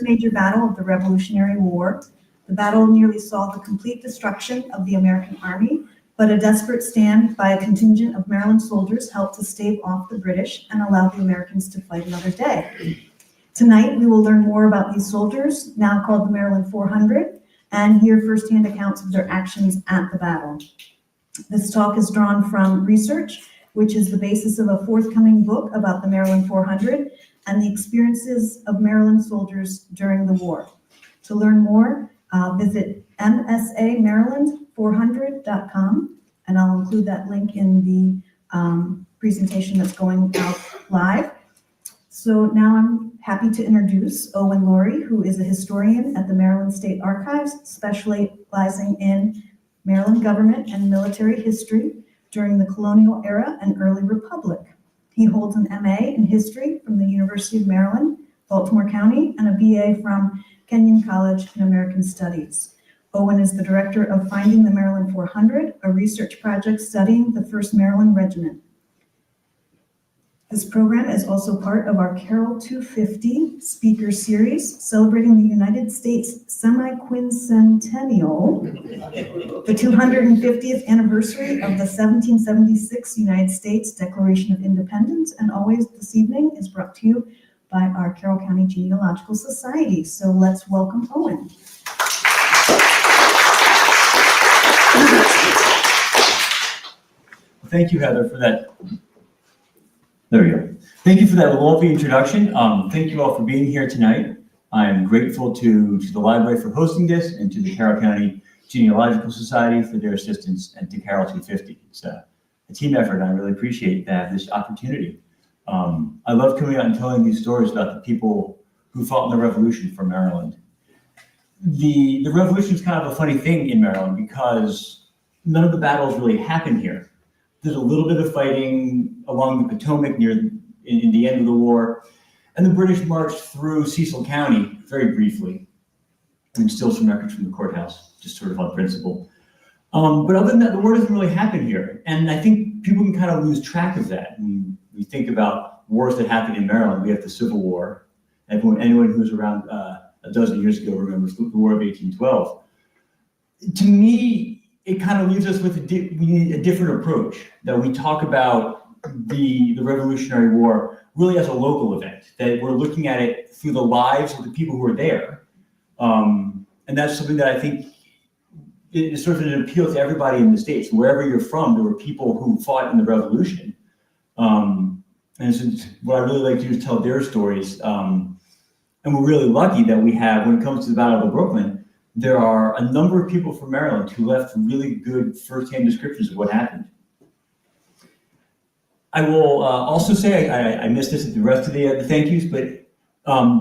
first major battle of the Revolutionary War. The battle nearly saw the complete destruction of the American Army, but a desperate stand by a contingent of Maryland soldiers helped to stave off the British and allow the Americans to fight another day. Tonight, we will learn more about these soldiers, now called the Maryland 400, and hear firsthand accounts of their actions at the battle. This talk is drawn from research, which is the basis of a forthcoming book about the Maryland 400 and the experiences of Maryland soldiers during the war. To learn more, visit msamaryland400.com, and I'll include that link in the presentation that's going out live. So now I'm happy to introduce Owen Laurie, who is a historian at the Maryland State Archives, specializing in Maryland government and military history during the colonial era and early republic. He holds an MA in history from the University of Maryland, Baltimore County, and a BA from Kenyon College in American Studies. Owen is the director of Finding the Maryland 400, a research project studying the 1st Maryland Regiment. This program is also part of our Carroll 250 speaker series, celebrating the United States semi-quincentennial, the 250th anniversary of the 1776 United States Declaration of Independence, and always this evening is brought to you by our Carroll County Genealogical Society. So let's welcome Owen. Thank you, Heather, for that. There we go. Thank you for that lovely introduction. Thank you all for being here tonight. I'm grateful to the library for hosting this and to the Carroll County Genealogical Society for their assistance, and to Carroll 250. It's a team effort, and I really appreciate this opportunity. I love coming out and telling these stories about the people who fought in the Revolution for Maryland. The Revolution is kind of a funny thing in Maryland because none of the battles really happened here. There's a little bit of fighting along the Potomac in the end of the war, and the British marched through Cecil County very briefly, and still some records from the courthouse, just sort of on principle. But other than that, the war doesn't really happen here, and I think people can kind of lose track of that. When we think about wars that happened in Maryland, we have the Civil War. Anyone who's around a dozen years ago remembers the War of 1812. To me, it kind of leaves us with we need a different approach, that we talk about the Revolutionary War really as a local event, that we're looking at it through the lives of the people who were there. And that's something that I think is sort of an appeal to everybody in the States. Wherever you're from, there were people who fought in the Revolution. And so what I really like to do is tell their stories. And we're really lucky that we have, when it comes to the Battle of Brooklyn, there are a number of people from Maryland who left really good firsthand descriptions of what happened. I will also say, I missed this at the rest of the thank yous, but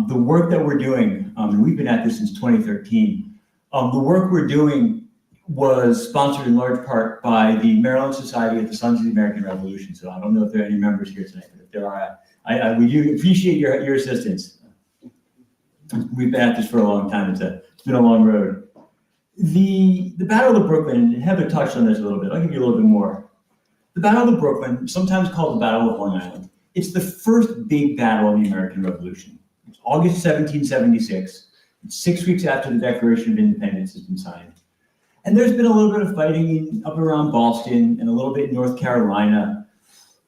the work that we're doing, and we've been at this since 2013, the work we're doing was sponsored in large part by the Maryland Society of the Sons of the American Revolution. So I don't know if there are any members here tonight, but if there are, we do appreciate your assistance. We've been at this for a long time. It's been a long road. The Battle of Brooklyn, and Heather touched on this a little bit. I'll give you a little bit more. The Battle of Brooklyn, sometimes called the Battle of Long Island, it's the first big battle in the American Revolution. It's August 1776. It's 6 weeks after the Declaration of Independence has been signed. And there's been a little bit of fighting up around Boston and a little bit in North Carolina,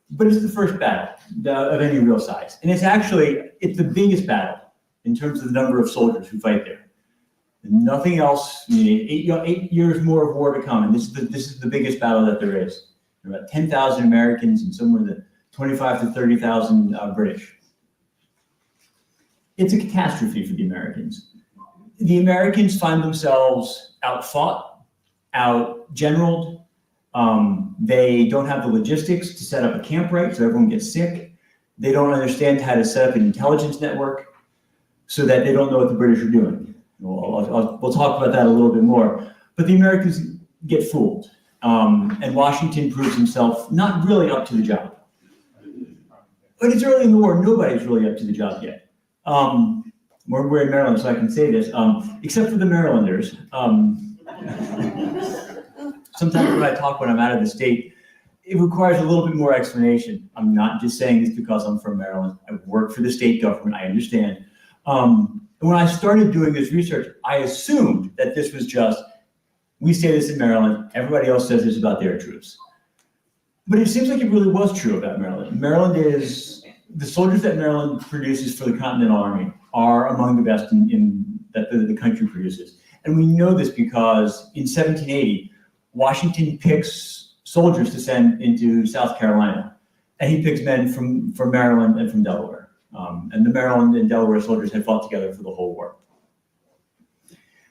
but it's the first battle of any real size. And it's the biggest battle in terms of the number of soldiers who fight there. Nothing else. 8 years more of war to come, and this is the biggest battle that there is. There are about 10,000 Americans and somewhere in the 25 to 30,000 British. It's a catastrophe for the Americans. The Americans find themselves outfought, out-generaled. They don't have the logistics to set up a camp right, so everyone gets sick. They don't understand how to set up an intelligence network so that they don't know what the British are doing. We'll talk about that a little bit more. But the Americans get fooled. And Washington proves himself not really up to the job. But it's early in the war. Nobody's really up to the job yet. We're in Maryland, so I can say this, except for the Marylanders. Sometimes when I talk when I'm out of the state, it requires a little bit more explanation. I'm not just saying this because I'm from Maryland. I work for the state government, I understand. And when I started doing this research, I assumed that this was just, we say this in Maryland, everybody else says this about their troops. But it seems like it really was true about Maryland. The soldiers that Maryland produces for the Continental Army are among the best that the country produces. And we know this because in 1780, Washington picks soldiers to send into South Carolina. And he picks men from Maryland and from Delaware. And the Maryland and Delaware soldiers had fought together for the whole war.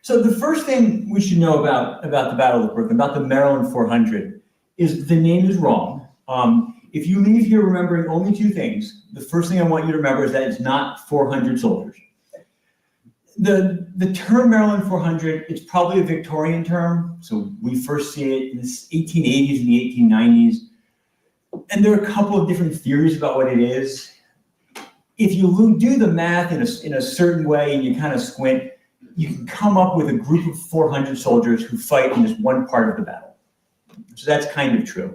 So the first thing we should know about the Battle of Brooklyn, about the Maryland 400, is the name is wrong. If you leave here remembering only two things, the first thing I want you to remember is that it's not 400 soldiers. The term Maryland 400 is probably a Victorian term. So we first see it in the 1880s and the 1890s. And there are a couple of different theories about what it is. If you do the math in a certain way and you kind of squint, you can come up with a group of 400 soldiers who fight in this one part of the battle. So that's kind of true.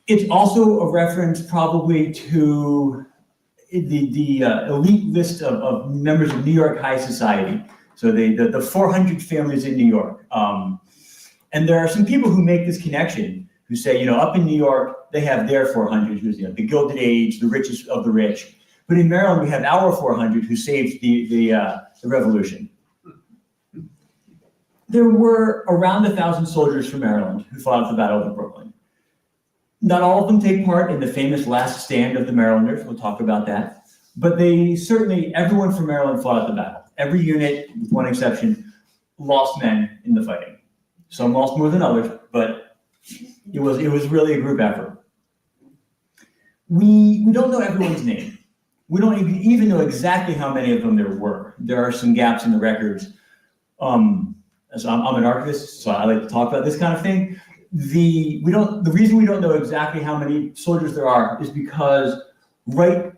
It's also a reference probably to the elite list of members of New York high society. So the 400 families in New York. And there are some people who make this connection who say, up in New York, they have their 400, who's the Gilded Age, the richest of the rich. But in Maryland, we have our 400 who saved the revolution. There were around 1,000 soldiers from Maryland who fought at the Battle of Brooklyn. Not all of them take part in the famous last stand of the Marylanders. We'll talk about that. But everyone from Maryland fought at the battle. Every unit, with one exception, lost men in the fighting. Some lost more than others, but it was really a group effort. We don't know everyone's name. We don't even know exactly how many of them there were. There are some gaps in the records. So I'm an archivist, so I like to talk about this kind of thing. The reason we don't know exactly how many soldiers there are is because right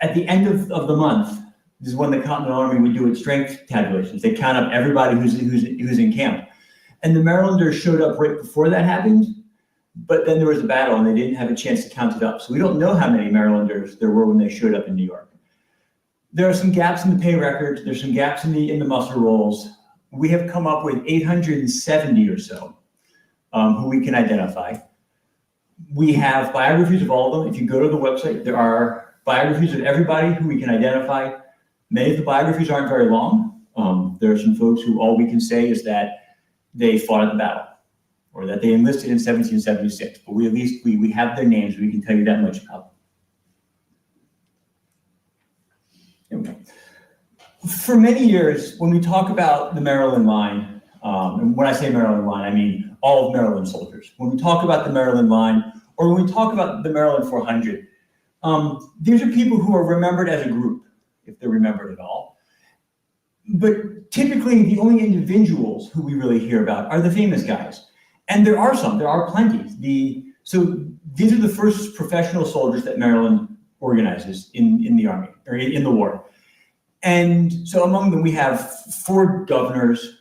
at the end of the month, this is when the Continental Army would do its strength tabulations. They count up everybody who's in camp. And the Marylanders showed up right before that happened, but then there was a battle and they didn't have a chance to count it up. So we don't know how many Marylanders there were when they showed up in New York. There are some gaps in the pay records. There's some gaps in the muster rolls. We have come up with 870 or so who we can identify. We have biographies of all of them. If you go to the website, there are biographies of everybody who we can identify. Many of the biographies aren't very long. There are some folks who all we can say is that they fought at the battle or that they enlisted in 1776. But we have their names. We can tell you that much about them. Okay. For many years, when we talk about the Maryland line, and when I say Maryland line, I mean all of Maryland soldiers. When we talk about the Maryland line, or when we talk about the Maryland 400, these are people who are remembered as a group, if they're remembered at all. But typically, the only individuals who we really hear about are the famous guys. And there are plenty. So these are the first professional soldiers that Maryland organizes in the Army, or in the war. And so among them, we have 4 governors.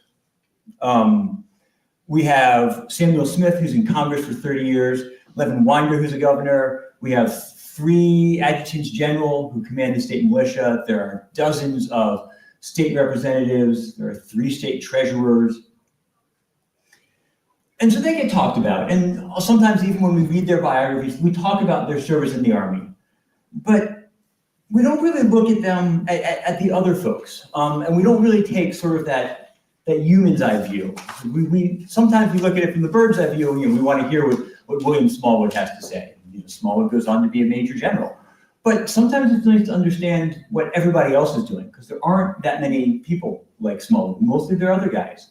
We have Samuel Smith, who's in Congress for 30 years, Levin Winder, who's a governor. We have 3 adjutants general who command the state militia. There are dozens of state representatives. There are 3 state treasurers. And so they get talked about. And sometimes even when we read their biographies, we talk about their service in the Army. But we don't really look at them at the other folks, and we don't really take sort of that human's eye view. Sometimes we look at it from the bird's eye view. We want to hear what William Smallwood has to say. Smallwood goes on to be a major general, but sometimes it's nice to understand what everybody else is doing because there aren't that many people like Smallwood. Mostly they're other guys,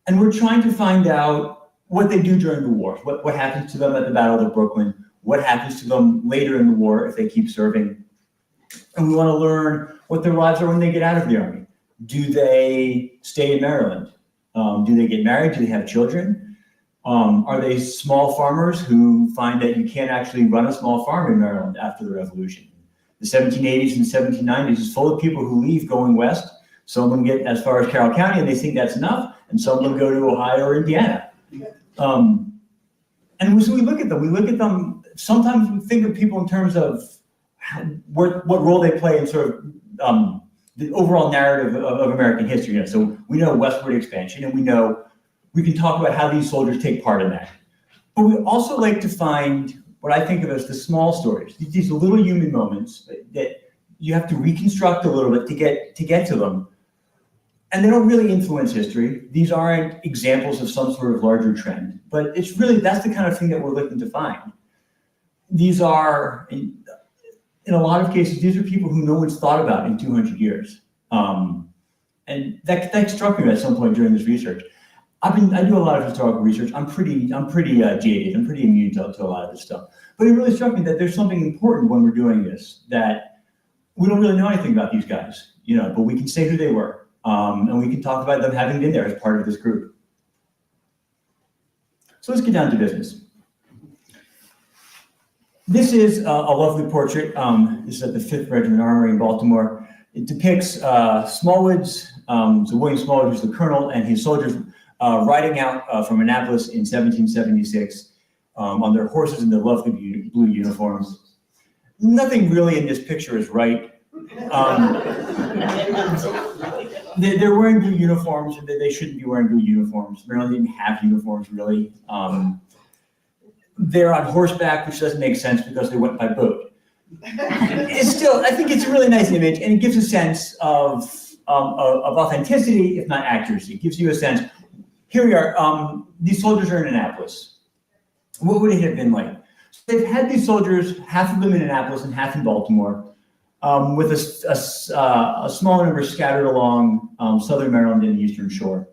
and we're trying to find out what they do during the war. What happens to them at the Battle of Brooklyn? What happens to them later in the war if they keep serving? And we want to learn what their lives are when they get out of the Army. Do they stay in Maryland? Do they get married? Do they have children? Are they small farmers who find that you can't actually run a small farm in Maryland after the Revolution? The 1780s and 1790s is full of people who leave going west. Some of them get as far as Carroll County and they think that's enough, and some of them go to Ohio or Indiana. And so we look at them. Sometimes we think of people in terms of what role they play in sort of the overall narrative of American history. You know, so we know westward expansion, and we can talk about how these soldiers take part in that. But we also like to find what I think of as the small stories, these little human moments that you have to reconstruct a little bit to get to them. And they don't really influence history. These aren't examples of some sort of larger trend, but that's the kind of thing that we're looking to find. These are, in a lot of cases, these are people who no one's thought about in 200 years. And that struck me at some point during this research. I do a lot of historical research. I'm pretty jaded. I'm pretty immune to a lot of this stuff. But it really struck me that there's something important when we're doing this, that we don't really know anything about these guys, but we can say who they were. And we can talk about them having been there as part of this group. So let's get down to business. This is a lovely portrait. This is at the 5th Regiment Armory in Baltimore. It depicts Smallwood's, so William Smallwood, who's the colonel, and his soldiers riding out from Annapolis in 1776 on their horses in their lovely blue uniforms. Nothing really in this picture is right. They're wearing blue uniforms, and they shouldn't be wearing blue uniforms. Maryland didn't have uniforms, really. They're on horseback, which doesn't make sense because they went by boat. I think it's a really nice image, and it gives a sense of authenticity, if not accuracy. It gives you a sense. Here we are. These soldiers are in Annapolis. What would it have been like? So they've had these soldiers, half of them in Annapolis and half in Baltimore, with a smaller number scattered along southern Maryland and the eastern shore.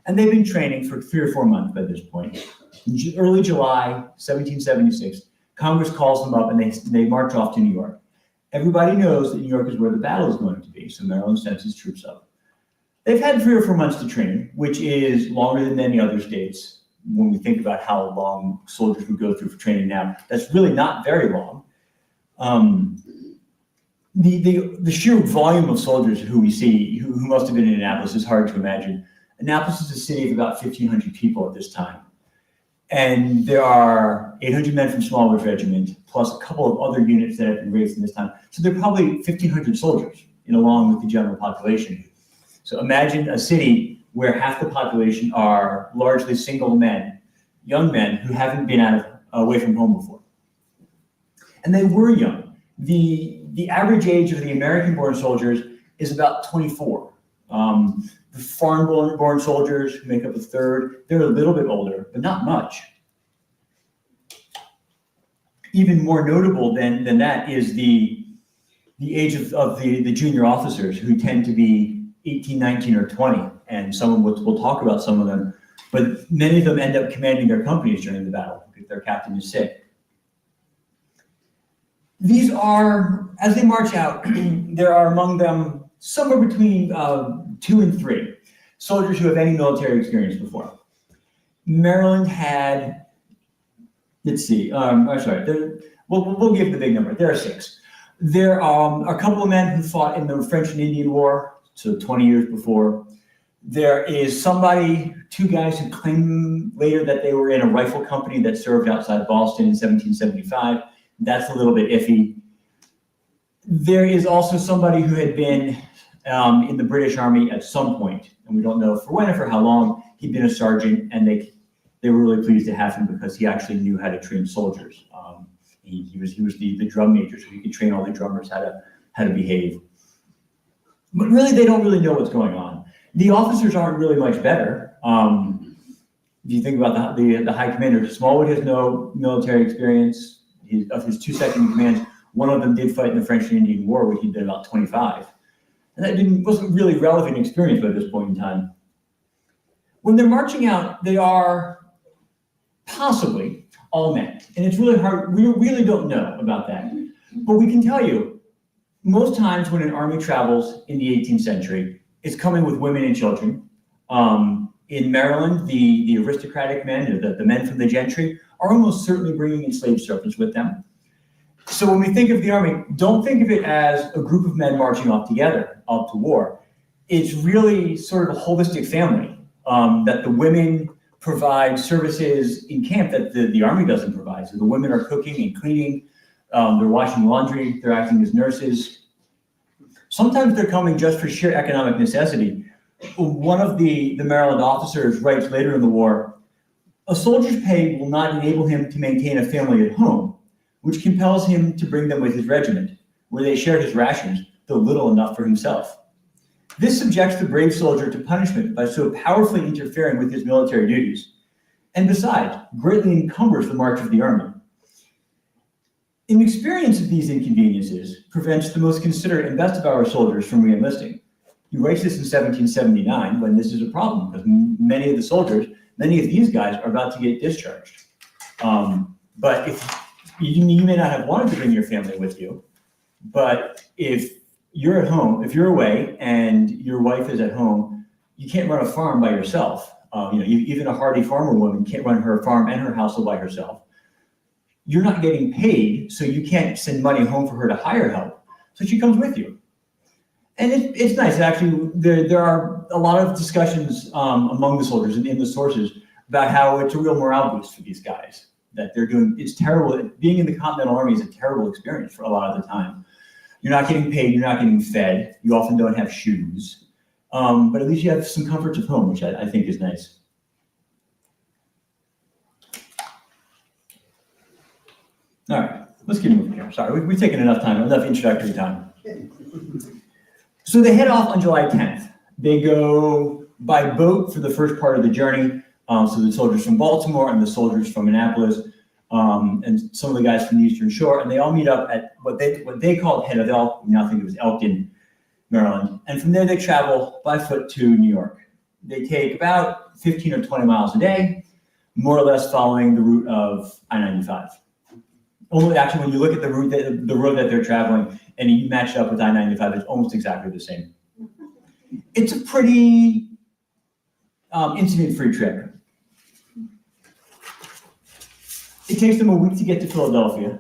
And they've been training for 3 or 4 months by this point. In early July 1776, Congress calls them up and they march off to New York. Everybody knows that New York is where the battle is going to be, so Maryland sends its troops up. They've had 3 or 4 months to train, which is longer than many other states. When we think about how long soldiers would go through for training now, that's really not very long. The sheer volume of soldiers who we see, who must have been in Annapolis, is hard to imagine. Annapolis is a city of about 1,500 people at this time. And there are 800 men from Smallwood's regiment, plus a couple of other units that have been raised in this time. So there are probably 1,500 soldiers, along with the general population. So imagine a city where half the population are largely single men, young men who haven't been away from home before. And they were young. The average age of the American-born soldiers is about 24. The foreign-born soldiers, who make up a third, they're a little bit older, but not much. Even more notable than that is the age of the junior officers, who tend to be 18, 19, or 20. And we'll talk about some of them, but many of them end up commanding their companies during the battle if their captain is sick. These are, as they march out, there are among them somewhere between 2 and 3 soldiers who have any military experience before. Maryland had, we'll give the big number. There are 6. There are a couple of men who fought in the French and Indian War, so 20 years before. There is 2 guys who claim later that they were in a rifle company that served outside Boston in 1775. That's a little bit iffy. There is also somebody who had been in the British Army at some point, and we don't know for when or for how long. He'd been a sergeant, and they were really pleased to have him because he actually knew how to train soldiers. He was the drum major, so he could train all the drummers how to behave. But really, they don't really know what's going on. The officers aren't really much better. If you think about the high commander, Smallwood has no military experience. Of his 2 second-in-commands, one of them did fight in the French and Indian War when he'd been about 25. And that wasn't really relevant experience by this point in time. When they're marching out, they are possibly all men. And it's really hard, we really don't know about that. But we can tell you, most times when an army travels in the 18th century, it's coming with women and children. In Maryland, the aristocratic men, the men from the gentry, are almost certainly bringing enslaved servants with them. So when we think of the army, don't think of it as a group of men marching off together up to war. It's really sort of a holistic family, that the women provide services in camp that the army doesn't provide. So the women are cooking and cleaning, they're washing laundry, they're acting as nurses. Sometimes they're coming just for sheer economic necessity. One of the Maryland officers writes later in the war, "A soldier's pay will not enable him to maintain a family at home, which compels him to bring them with his regiment, where they share his rations, though little enough for himself. This subjects the brave soldier to punishment by so powerfully interfering with his military duties, and besides, greatly encumbers the march of the army. Inexperience of these inconveniences prevents the most considerate and best of our soldiers from re-enlisting." He writes this in 1779 when this is a problem, because many of the soldiers, many of these guys are about to get discharged. But if you may not have wanted to bring your family with you, but if you're at home, if you're away and your wife is at home, you can't run a farm by yourself. Even a hardy farmer woman can't run her farm and her household by herself. You're not getting paid, so you can't send money home for her to hire help. So she comes with you. And it's nice. Actually, there are a lot of discussions among the soldiers and in the sources about how it's a real morale boost for these guys. That they're doing, it's terrible. Being in the Continental Army is a terrible experience for a lot of the time. You're not getting paid, you're not getting fed, you often don't have shoes. But at least you have some comforts of home, which I think is nice. All right, let's keep moving here. Sorry, we've taken enough time, enough introductory time. So they head off on July 10th. They go by boat for the first part of the journey. So the soldiers from Baltimore and the soldiers from Annapolis, and some of the guys from the Eastern Shore, and they all meet up at what they called Head of Elk. We now think it was Elkton, Maryland. And from there they travel by foot to New York. They take about 15 or 20 miles a day, more or less following the route of I-95. Only actually, when you look at the road that they're traveling and you match it up with I-95, it's almost exactly the same. It's a pretty incident-free trip. It takes them a week to get to Philadelphia,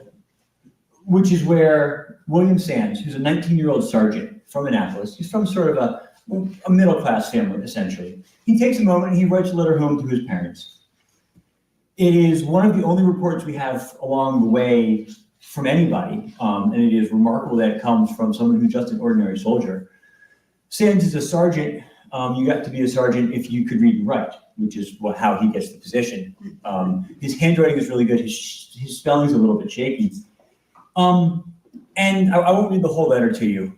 which is where William Sands, who's a 19-year-old sergeant from Annapolis, he's from sort of a middle-class family, essentially. He takes a moment and he writes a letter home to his parents. It is one of the only reports we have along the way from anybody, and it is remarkable that it comes from someone who's just an ordinary soldier. Sands is a sergeant. You got to be a sergeant if you could read and write, which is how he gets the position. His handwriting is really good. His spelling's a little bit shaky. And I won't read the whole letter to you.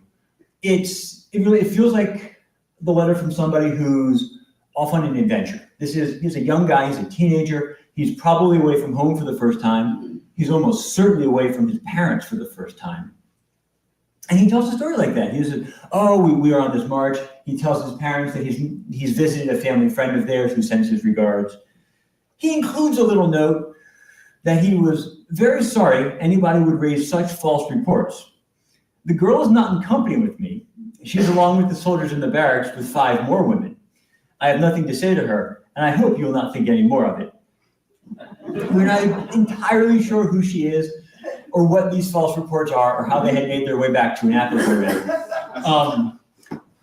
It feels like the letter from somebody who's off on an adventure. He's a young guy. He's a teenager. He's probably away from home for the first time. He's almost certainly away from his parents for the first time. And he tells a story like that. He says, we are on this march. He tells his parents that he's visited a family friend of theirs who sends his regards. He includes a little note that he was very sorry anybody would raise such false reports. The girl is not in company with me. She's along with the soldiers in the barracks with 5 more women. I have nothing to say to her, and I hope you will not think any more of it. We're not entirely sure who she is or what these false reports are or how they had made their way back to Annapolis already.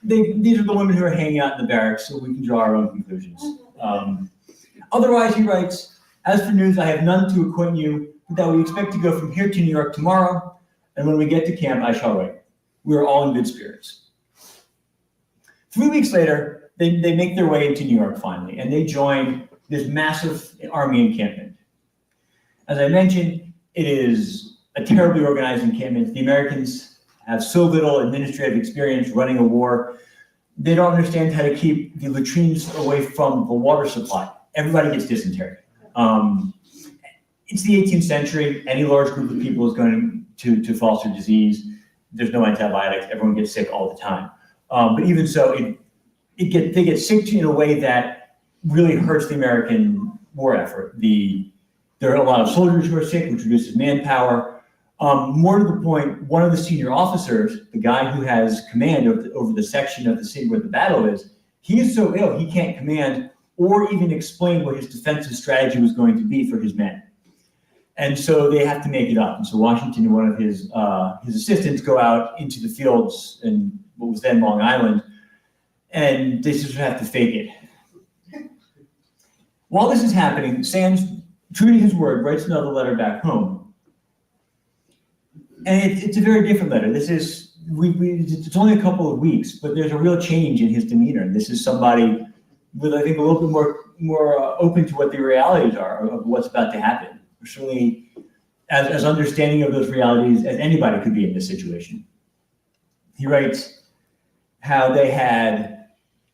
These are the women who are hanging out in the barracks, so we can draw our own conclusions. Otherwise, he writes, as for news, I have none to acquaint you with that we expect to go from here to New York tomorrow, and when we get to camp, I shall write. We are all in good spirits. 3 weeks later, they make their way into New York finally, and they join this massive army encampment. As I mentioned, it is a terribly organized encampment. The Americans have so little administrative experience running a war. They don't understand how to keep the latrines away from the water supply. Everybody gets dysentery. It's the 18th century. Any large group of people is going to foster disease. There's no antibiotics. Everyone gets sick all the time. But even so, they get sick in a way that really hurts the American war effort. There are a lot of soldiers who are sick, which reduces manpower. More to the point, one of the senior officers, the guy who has command over the section of the city where the battle is, he is so ill he can't command or even explain what his defensive strategy was going to be for his men. And so they have to make it up. And so Washington and one of his assistants go out into the fields in what was then Long Island, and they just have to fake it. While this is happening, Sands, true to his word, writes another letter back home. And it's a very different letter. This is it's only a couple of weeks, but there's a real change in his demeanor. This is somebody with, I think, a little bit more open to what the realities are of what's about to happen. Certainly as understanding of those realities as anybody could be in this situation. He writes how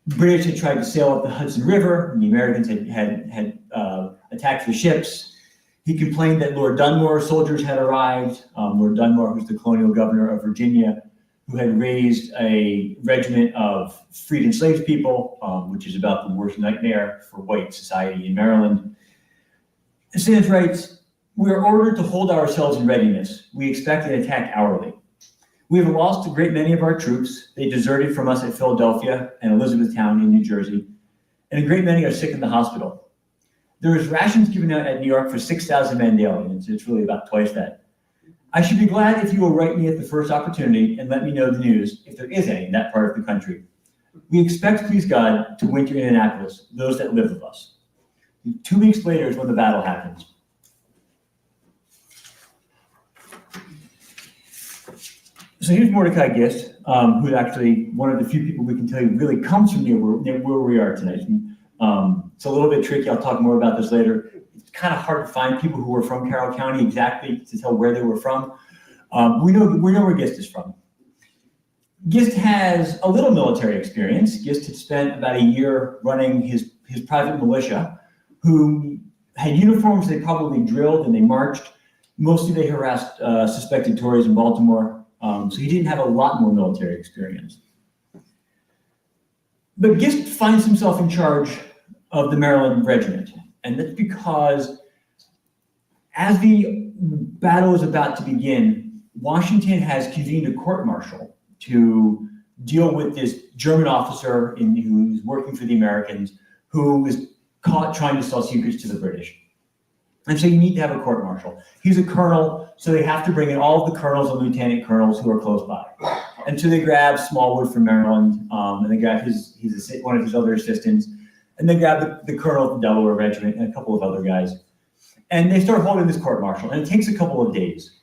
British had tried to sail up the Hudson River, and the Americans had attacked the ships. He complained that Lord Dunmore's soldiers had arrived. Lord Dunmore, who's the colonial governor of Virginia, who had raised a regiment of freed enslaved people, which is about the worst nightmare for white society in Maryland. Sanders writes, "We are ordered to hold ourselves in readiness. We expect an attack hourly. We have lost a great many of our troops. They deserted from us at Philadelphia and Elizabethtown in New Jersey, and a great many are sick in the hospital. There is rations given out at New York for 6,000 men daily, and it's really about twice that. I should be glad if you will write me at the first opportunity and let me know the news, if there is any, in that part of the country. We expect, please God, to winter in Annapolis, those that live with us." 2 weeks later is when the battle happens. So here's Mordecai Gist, who's actually one of the few people we can tell you really comes from near where we are tonight. It's a little bit tricky. I'll talk more about this later. It's kind of hard to find people who are from Carroll County exactly to tell where they were from. We know where Gist is from. Gist has a little military experience. Gist had spent about a year running his private militia, who had uniforms they probably drilled and they marched. Mostly they harassed suspected Tories in Baltimore. So he didn't have a lot more military experience. But Gist finds himself in charge of the Maryland regiment. And that's because as the battle is about to begin, Washington has convened a court-martial to deal with this German officer who's working for the Americans, who was caught trying to sell secrets to the British. And so you need to have a court-martial. He's a colonel, so they have to bring in all of the colonels and lieutenant colonels who are close by. And so they grab Smallwood from Maryland, and they grab one of his other assistants, and they grab the colonel of the Delaware Regiment and a couple of other guys. And they start holding this court-martial, and it takes a couple of days.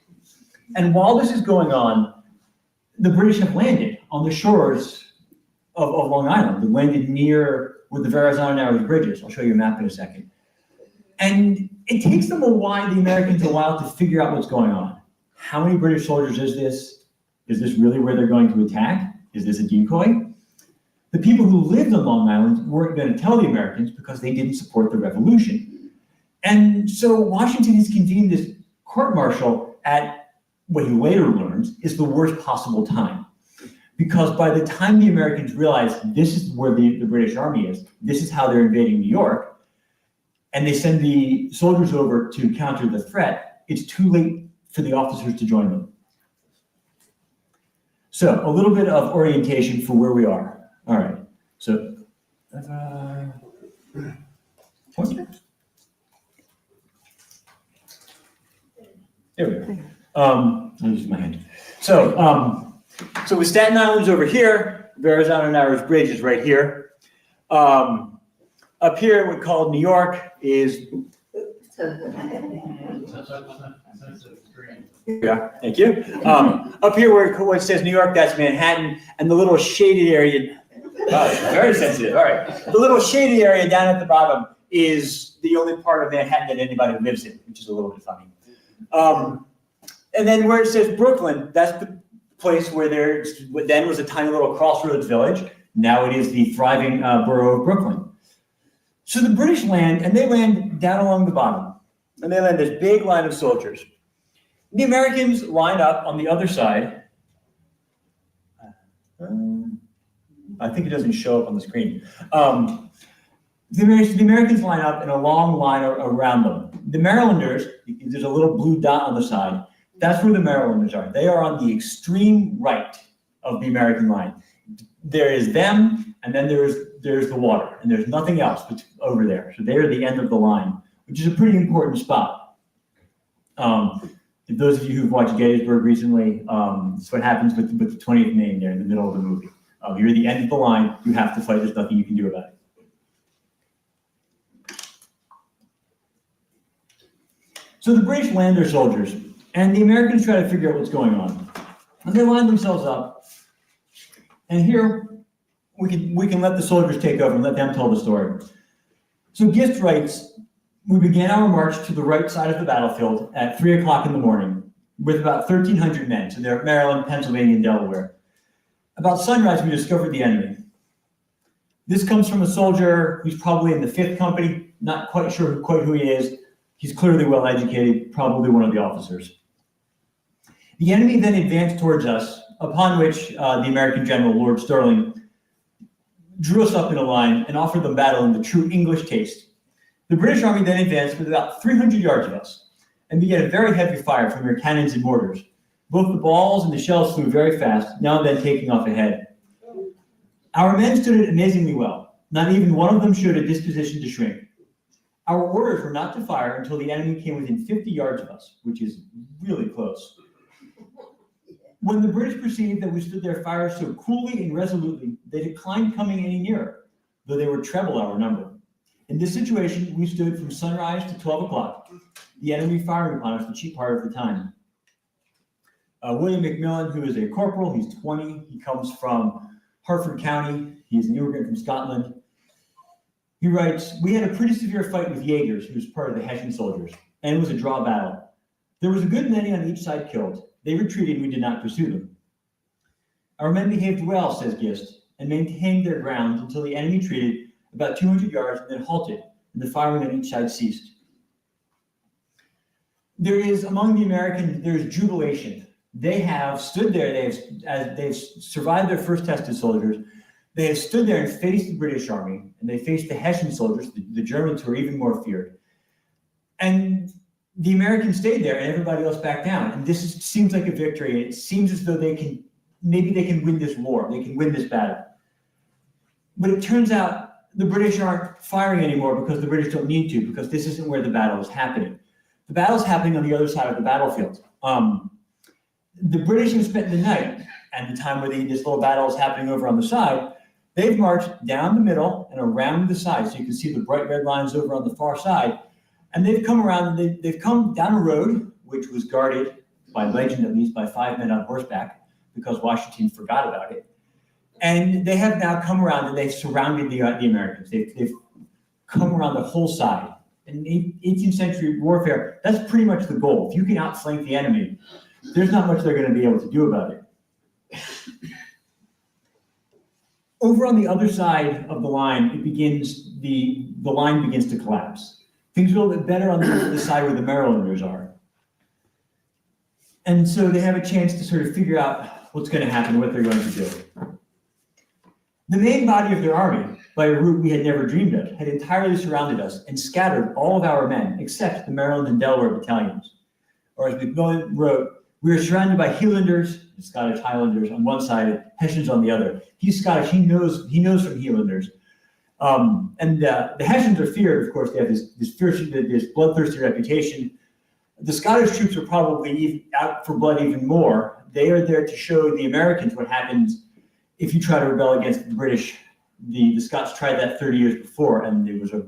And while this is going on, the British have landed on the shores of Long Island. They landed near where the Verrazano Narrows Bridge is. I'll show you a map in a second. And it takes them the Americans a while to figure out what's going on. How many British soldiers is this? Is this really where they're going to attack? Is this a decoy? The people who lived on Long Island weren't going to tell the Americans because they didn't support the revolution. And so Washington has convened this court-martial at what he later learns is the worst possible time. Because by the time the Americans realize this is where the British Army is, this is how they're invading New York, and they send the soldiers over to counter the threat, it's too late for the officers to join them. So a little bit of orientation for where we are. All right, so there we go. I'll use my hand. So with Staten Island's over here, Verrazano Narrows Bridge is right here. Up here, what we call New York is. Yeah, thank you. Up here, where it says New York, that's Manhattan, and the little shaded area. Wow, very sensitive. All right, the little shaded area down at the bottom is the only part of Manhattan that anybody lives in, which is a little bit funny. And then where it says Brooklyn, that's the place where there then was a tiny little crossroads village. Now it is the thriving borough of Brooklyn. So the British land, and they land down along the bottom, and they land this big line of soldiers. The Americans line up on the other side. I think it doesn't show up on the screen. The Americans line up in a long line around them. The Marylanders, there's a little blue dot on the side. That's where the Marylanders are. They are on the extreme right of the American line. There is them, and then there's the water, and there's nothing else over there. So they're the end of the line, which is a pretty important spot. Those of you who've watched Gettysburg recently, it's what happens with the 20th Maine there in the middle of the movie. You're at the end of the line, you have to fight, there's nothing you can do about it. So the British land their soldiers, and the Americans try to figure out what's going on. And they line themselves up. And here, we can let the soldiers take over and let them tell the story. So Gist writes, we began our march to the right side of the battlefield at 3 o'clock in the morning with about 1,300 men. So they're Maryland, Pennsylvania, and Delaware. About sunrise, we discovered the enemy. This comes from a soldier who's probably in the 5th Company, not quite sure quite who he is. He's clearly well educated, probably one of the officers. The enemy then advanced towards us, upon which the American general, Lord Sterling, drew us up in a line and offered them battle in the true English taste. The British Army then advanced with about 300 yards of us and began a very heavy fire from their cannons and mortars. Both the balls and the shells flew very fast, now and then taking off ahead. Our men stood it amazingly well. Not even one of them showed a disposition to shrink. Our orders were not to fire until the enemy came within 50 yards of us, which is really close. When the British perceived that we stood their fire so coolly and resolutely, they declined coming any nearer, though they were treble our number. In this situation, we stood from sunrise to 12 o'clock, the enemy firing upon us the chief part of the time. William McMillan, who is a corporal, he's 20. He comes from Hartford County. He's an immigrant from Scotland. He writes, we had a pretty severe fight with Jaegers, who was part of the Hessian soldiers, and it was a draw battle. There was a good many on each side killed. They retreated, and we did not pursue them. Our men behaved well, says Gist, and maintained their ground until the enemy retreated about 200 yards and then halted, and the firing on each side ceased. There is, among the Americans, there is jubilation. They have stood there, they've survived their first test as soldiers. They have stood there and faced the British Army, and they faced the Hessian soldiers, the Germans who are even more feared. And the Americans stayed there, and everybody else backed down. And seems like a victory. It seems as though maybe they can win this war. They can win this battle. But it turns out the British aren't firing anymore because the British don't need to, because this isn't where the battle is happening. The battle is happening on the other side of the battlefield. The British have spent the night, and the time where this little battle is happening over on the side, they've marched down the middle and around the side. So you can see the bright red lines over on the far side. And they've come around, and they've come down a road, which was guarded, by legend at least, by 5 men on horseback, because Washington forgot about it. And they have now come around, and they've surrounded the Americans. They've come around the whole side. In 18th century warfare, that's pretty much the goal. If you can outflank the enemy, there's not much they're going to be able to do about it. Over on the other side of the line, the line begins to collapse. Things are a little bit better on the side where the Marylanders are. And so they have a chance to sort of figure out what's going to happen, what they're going to do. The main body of their army, by a route we had never dreamed of, had entirely surrounded us and scattered all of our men, except the Maryland and Delaware battalions. Or as McMillan wrote, we were surrounded by Hielanders, the Scottish Highlanders on one side, and Hessians on the other. He's Scottish, he knows from Hielanders. And the Hessians are feared, of course. They have this bloodthirsty reputation. The Scottish troops are probably out for blood even more. They are there to show the Americans what happens if you try to rebel against the British. The Scots tried that 30 years before, and there was a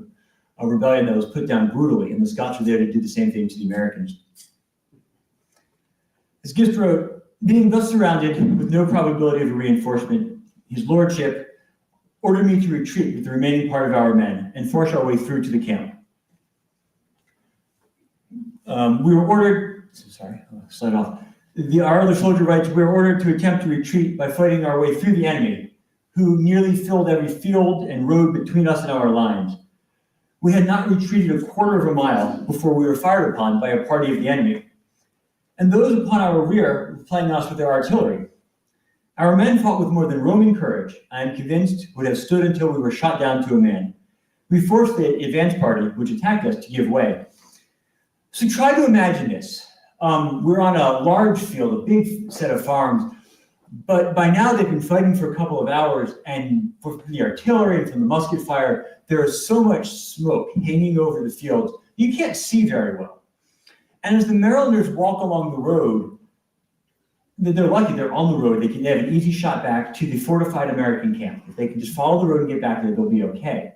rebellion that was put down brutally, and the Scots are there to do the same thing to the Americans. As Gist wrote, being thus surrounded with no probability of a reinforcement, his lordship ordered me to retreat with the remaining part of our men and force our way through to the camp. We were ordered, our other soldier writes, we were ordered to attempt to retreat by fighting our way through the enemy, who nearly filled every field and road between us and our lines. We had not retreated a quarter of a mile before we were fired upon by a party of the enemy, and those upon our rear were playing us with their artillery. Our men fought with more than Roman courage, I am convinced would have stood until we were shot down to a man. We forced the advance party, which attacked us, to give way. So try to imagine this. We're on a large field, a big set of farms, but by now they've been fighting for a couple of hours, and from the artillery and from the musket fire, there is so much smoke hanging over the fields, you can't see very well. And as the Marylanders walk along the road, they're lucky they're on the road. They have an easy shot back to the fortified American camp. If they can just follow the road and get back there, they'll be okay.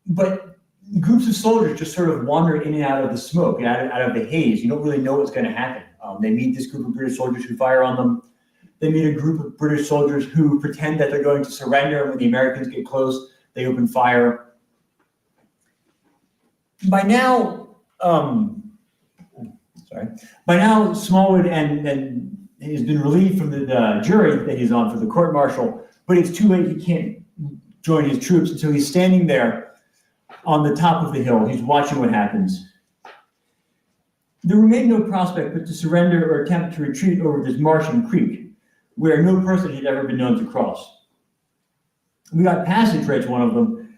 But groups of soldiers just sort of wander in and out of the smoke, out of the haze. You don't really know what's going to happen. They meet this group of British soldiers who fire on them. they meet a group of British soldiers who pretend that they're going to surrender, and when the Americans get close, they open fire. By now, Smallwood and has been relieved from the jury that he's on for the court-martial, but it's too late. He can't join his troops, and so he's standing there on the top of the hill. He's watching what happens. There remained no prospect but to surrender or attempt to retreat over this marsh and creek, where no person had ever been known to cross. We got passage, writes one of them,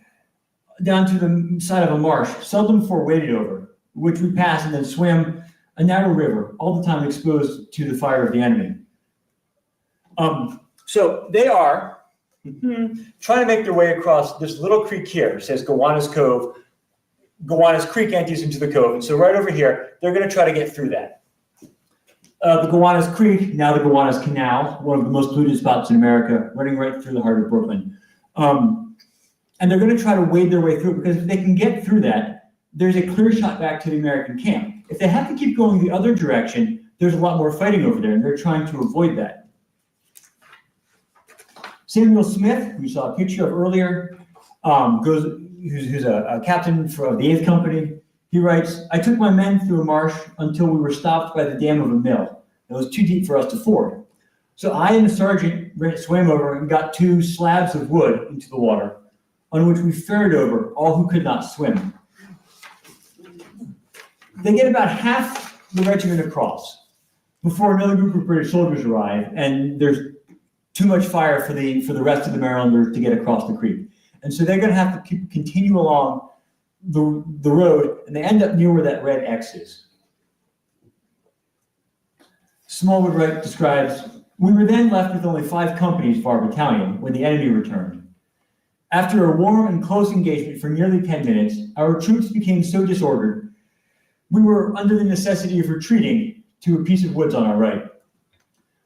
down to the side of a marsh, seldom before waded over, which we passed and then swam a narrow river, all the time exposed to the fire of the enemy. So they are trying to make their way across this little creek here. It says Gowanus Cove. Gowanus Creek empties into the cove. And so right over here, they're going to try to get through that. The Gowanus Creek, now the Gowanus Canal, one of the most polluted spots in America, running right through the heart of Brooklyn. And they're going to try to wade their way through it, because if they can get through that, there's a clear shot back to the American camp. If they have to keep going the other direction, there's a lot more fighting over there, and they're trying to avoid that. Samuel Smith, who you saw a picture of earlier, who's a captain of the 8th Company. He writes, "I took my men through a marsh until we were stopped by the dam of a mill. It was too deep for us to ford. So I and the sergeant swam over and got 2 slabs of wood into the water, on which we ferried over all who could not swim." They get about half the regiment across before another group of British soldiers arrive, and there's too much fire for the rest of the Marylanders to get across the creek. And so they're going to have to continue along the road, and they end up near where that red X is. Smallwood describes, "We were then left with only 5 companies of our battalion when the enemy returned. After a warm and close engagement for nearly 10 minutes, our troops became so disordered, we were under the necessity of retreating to a piece of woods on our right.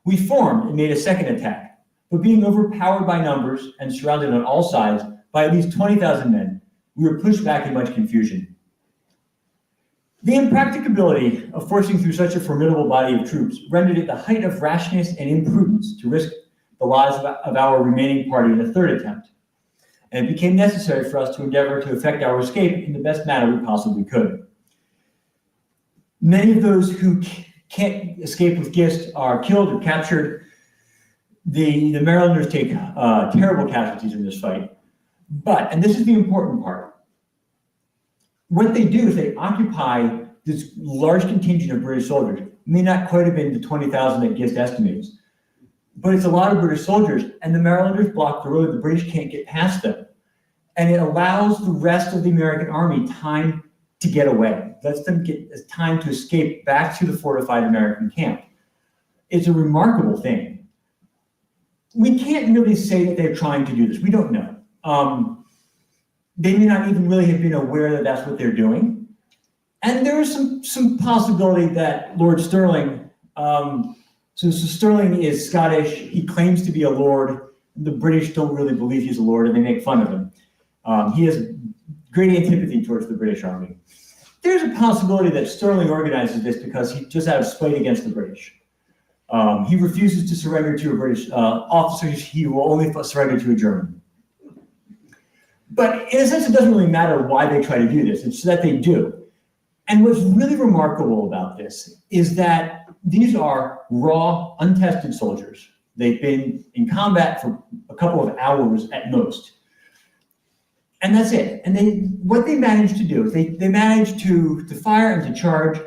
We formed and made a second attack, but being overpowered by numbers and surrounded on all sides by at least 20,000 men, we were pushed back in much confusion. The impracticability of forcing through such a formidable body of troops rendered it the height of rashness and imprudence to risk the lives of our remaining party in a third attempt, and it became necessary for us to endeavor to effect our escape in the best manner we possibly could. Many of those who can't escape with Gist are killed or captured. The Marylanders take terrible casualties in this fight. But, and this is the important part, what they do is they occupy this large contingent of British soldiers. It may not quite have been the 20,000 that Gist estimates, but it's a lot of British soldiers, and the Marylanders block the road. The British can't get past them. And it allows the rest of the American army time to get away. Lets them get time to escape back to the fortified American camp. It's a remarkable thing. We can't really say that they're trying to do this. We don't know. They may not even really have been aware that that's what they're doing. And there is some possibility that Lord Stirling, so Stirling is Scottish, he claims to be a lord. The British don't really believe he's a lord, and they make fun of him. He has great antipathy towards the British Army. There's a possibility that Stirling organizes this because he just out of spite against the British. He refuses to surrender to a British officer. He will only surrender to a German. But in a sense, it doesn't really matter why they try to do this. It's that they do. And what's really remarkable about this is that these are raw, untested soldiers. They've been in combat for a couple of hours at most. And that's it. And what they manage to do is they manage to fire and to charge,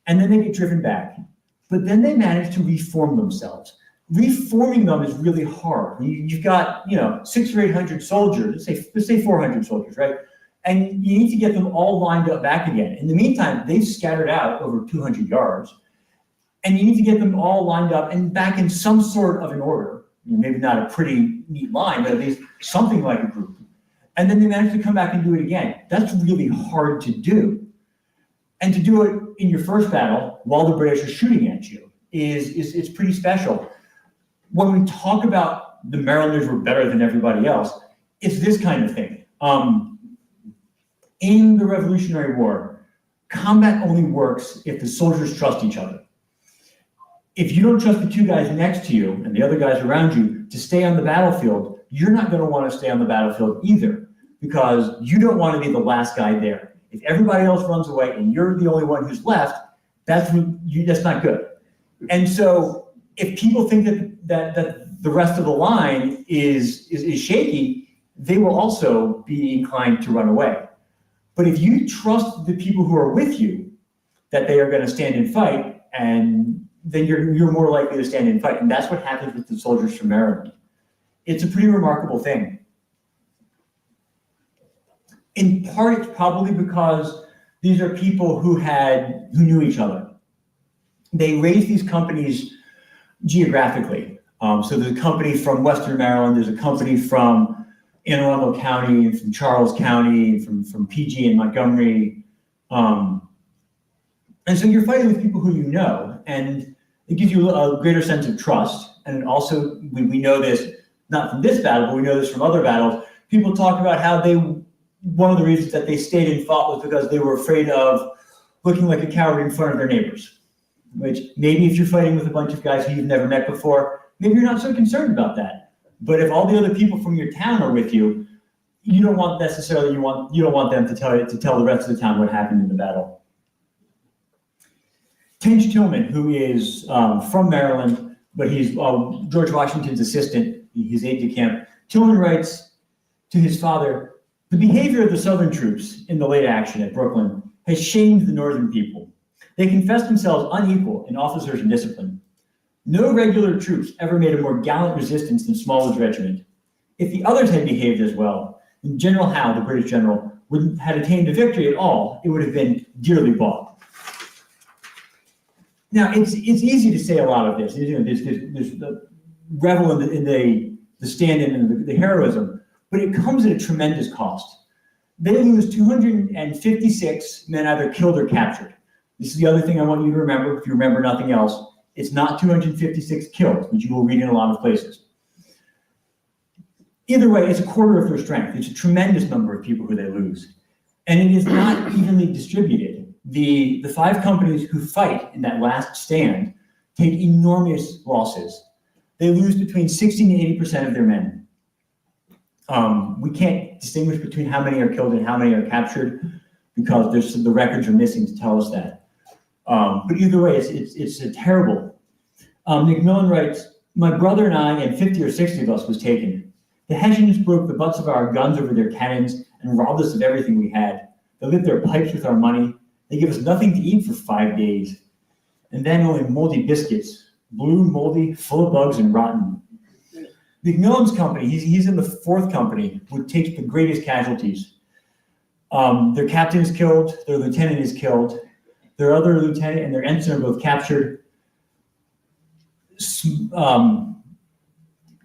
and then they get driven back. But then they manage to reform themselves. Reforming them is really hard. You've got 600 or 800 soldiers, let's say 400 soldiers, right? And you need to get them all lined up back again. In the meantime, they've scattered out over 200 yards, and you need to get them all lined up and back in some sort of an order. Maybe not a pretty neat line, but at least something like a group. And then they manage to come back and do it again. That's really hard to do. And to do it in your first battle while the British are shooting at you is pretty special. When we talk about the Marylanders were better than everybody else, it's this kind of thing. In the Revolutionary War, combat only works if the soldiers trust each other. if you don't trust the two guys next to you and the other guys around you to stay on the battlefield, you're not going to want to stay on the battlefield either, because you don't want to be the last guy there. If everybody else runs away and you're the only one who's left, that's not good. And so if people think that the rest of the line is shaky, they will also be inclined to run away. But if you trust the people who are with you that they are going to stand and fight, and then you're more likely to stand and fight. And that's what happens with the soldiers from Maryland. It's a pretty remarkable thing. In part, it's probably because these are people who knew each other. They raised these companies geographically. So there's a company from Western Maryland, there's a company from Anne Arundel County, and from Charles County, from PG and Montgomery. And so you're fighting with people who you know, and it gives you a greater sense of trust. And also, we know this, not from this battle, but we know this from other battles. People talk about how one of the reasons that they stayed and fought was because they were afraid of looking like a coward in front of their neighbors. Which maybe if you're fighting with a bunch of guys who you've never met before, maybe you're not so concerned about that. But if all the other people from your town are with you, you don't want them to tell the rest of the town what happened in the battle. Tench Tillman, who is from Maryland, but he's George Washington's assistant, his aide-de-camp. Tillman writes to his father, "The behavior of the Southern troops in the late action at Brooklyn has shamed the Northern people. They confess themselves unequal in officers and discipline. No regular troops ever made a more gallant resistance than Smallwood's regiment. If the others had behaved as well, then General Howe, the British general, had attained a victory at all, it would have been dearly bought." Now, it's easy to say a lot of this. There's the revel in the stand-in and the heroism, but it comes at a tremendous cost. They lose 256 men either killed or captured. This is the other thing I want you to remember, if you remember nothing else. It's not 256 killed, which you will read in a lot of places. Either way, it's a quarter of their strength. It's a tremendous number of people who they lose. And it is not evenly distributed. The five companies who fight in that last stand take enormous losses. They lose between 60 and 80% of their men. We can't distinguish between how many are killed and how many are captured because the records are missing to tell us that. But either way, it's a terrible. Nick Millen writes, "My brother and I and 50 or 60 of us was taken. The Hessians broke the butts of our guns over their cannons and robbed us of everything we had. They lit their pipes with our money. They give us nothing to eat for 5 days. And then only moldy biscuits, blue, moldy, full of bugs and rotten." McMillan's company, he's in the 4th company, would take the greatest casualties. Their captain is killed, their lieutenant is killed, their other lieutenant and their ensign are both captured.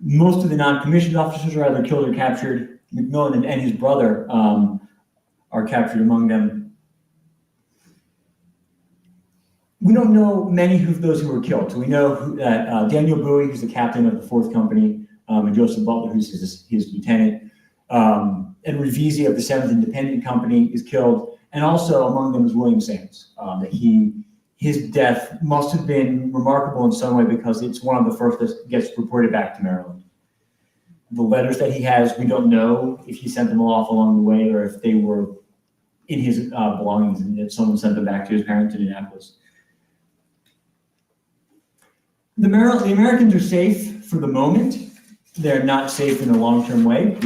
Most of the non-commissioned officers are either killed or captured. McMillan and his brother are captured among them. We don't know many of those who were killed. So we know that Daniel Bowie, who's the captain of the 4th company, and Joseph Butler, who's his lieutenant, and Revisi of the 7th Independent Company is killed. And also among them is William Sands. His death must have been remarkable in some way because it's one of the first that gets reported back to Maryland. The letters that he has, we don't know if he sent them off along the way or if they were in his belongings and if someone sent them back to his parents in Indianapolis. The Americans are safe for the moment. They're not safe in a long-term way.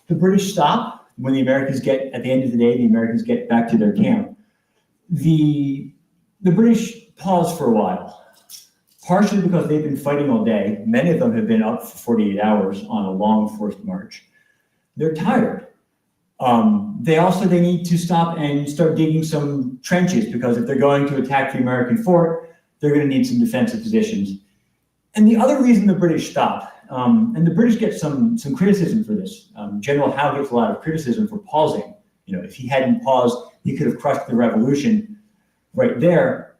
The British stop when the Americans get, at the end of the day, the Americans get back to their camp. The British pause for a while, partially because they've been fighting all day. Many of them have been up for 48 hours on a long forced march. They're tired. They need to stop and start digging some trenches because if they're going to attack the American fort, they're going to need some defensive positions. And the other reason the British stop, and the British get some criticism for this. General Howe gets a lot of criticism for pausing. If he hadn't paused, he could have crushed the revolution right there.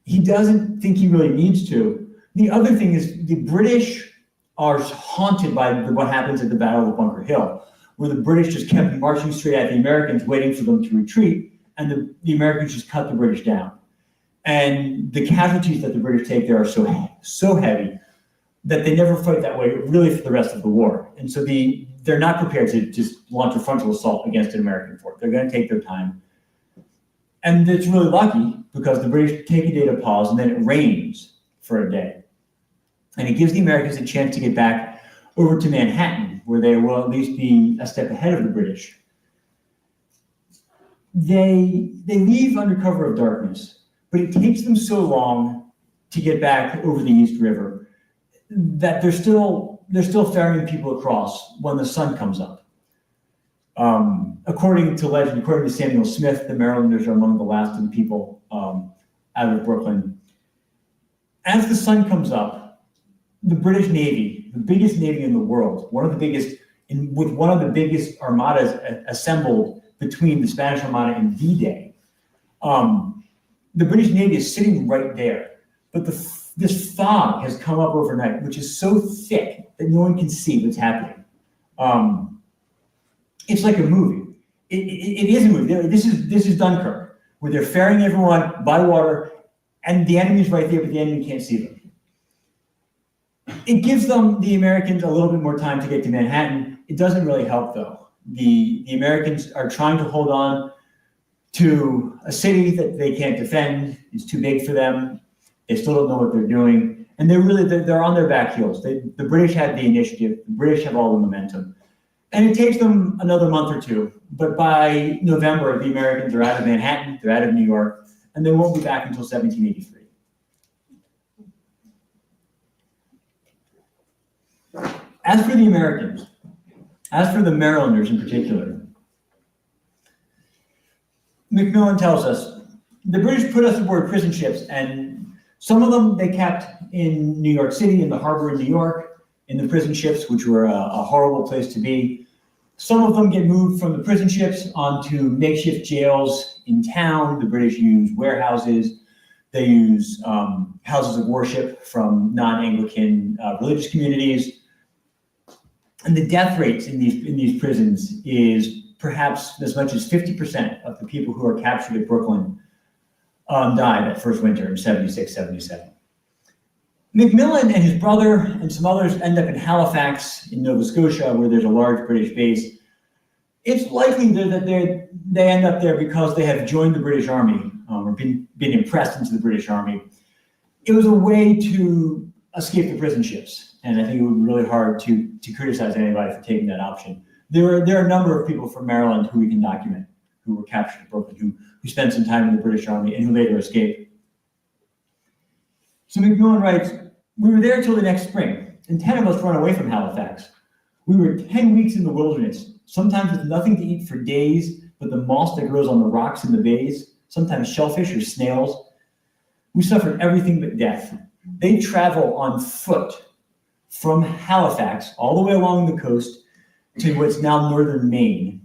He doesn't think he really needs to. The other thing is the British are haunted by what happens at the Battle of Bunker Hill, where the British just kept marching straight at the Americans, waiting for them to retreat, and the Americans just cut the British down. And the casualties that the British take there are so heavy that they never fight that way really for the rest of the war. And so they're not prepared to just launch a frontal assault against an American fort. They're going to take their time. And it's really lucky because the British take a day to pause and then it rains for a day. And it gives the Americans a chance to get back over to Manhattan, where they will at least be a step ahead of the British. They leave under cover of darkness, but it takes them so long to get back over the East River that they're still ferrying people across when the sun comes up. According to legend, according to Samuel Smith, the Marylanders are among the last of the people out of Brooklyn. As the sun comes up, the British Navy, the biggest navy in the world, with one of the biggest armadas assembled between the Spanish Armada and D-Day, the British Navy is sitting right there. But this fog has come up overnight, which is so thick that no one can see what's happening. It's like a movie. It is a movie. This is Dunkirk, where they're ferrying everyone by water, and the enemy's right there, but the enemy can't see them. It gives the Americans a little bit more time to get to Manhattan. It doesn't really help, though. The Americans are trying to hold on to a city that they can't defend. It's too big for them. They still don't know what they're doing. And they're on their back heels. The British had the initiative. The British have all the momentum. And it takes them another month or two. But by November, the Americans are out of Manhattan, they're out of New York, and they won't be back until 1783. As for the Americans, as for the Marylanders in particular, Macmillan tells us, the British put us aboard prison ships, and some of them they kept in New York City, in the harbor in New York, in the prison ships, which were a horrible place to be. Some of them get moved from the prison ships onto makeshift jails in town. The British use warehouses. They use houses of worship from non-Anglican religious communities. And the death rates in these prisons is perhaps as much as 50% of the people who are captured at Brooklyn died that first winter in 76, 77. Macmillan and his brother and some others end up in Halifax in Nova Scotia, where there's a large British base. It's likely that they end up there because they have joined the British Army or been impressed into the British Army. It was a way to escape the prison ships, and I think it would be really hard to criticize anybody for taking that option. There are a number of people from Maryland who we can document who were captured in Brooklyn, who spent some time in the British Army and who later escaped. So Macmillan writes, we were there till the next spring, and 10 of us run away from Halifax. We were 10 weeks in the wilderness, sometimes with nothing to eat for days but the moss that grows on the rocks in the bays, sometimes shellfish or snails. We suffered everything but death. They travel on foot from Halifax all the way along the coast to what's now northern Maine,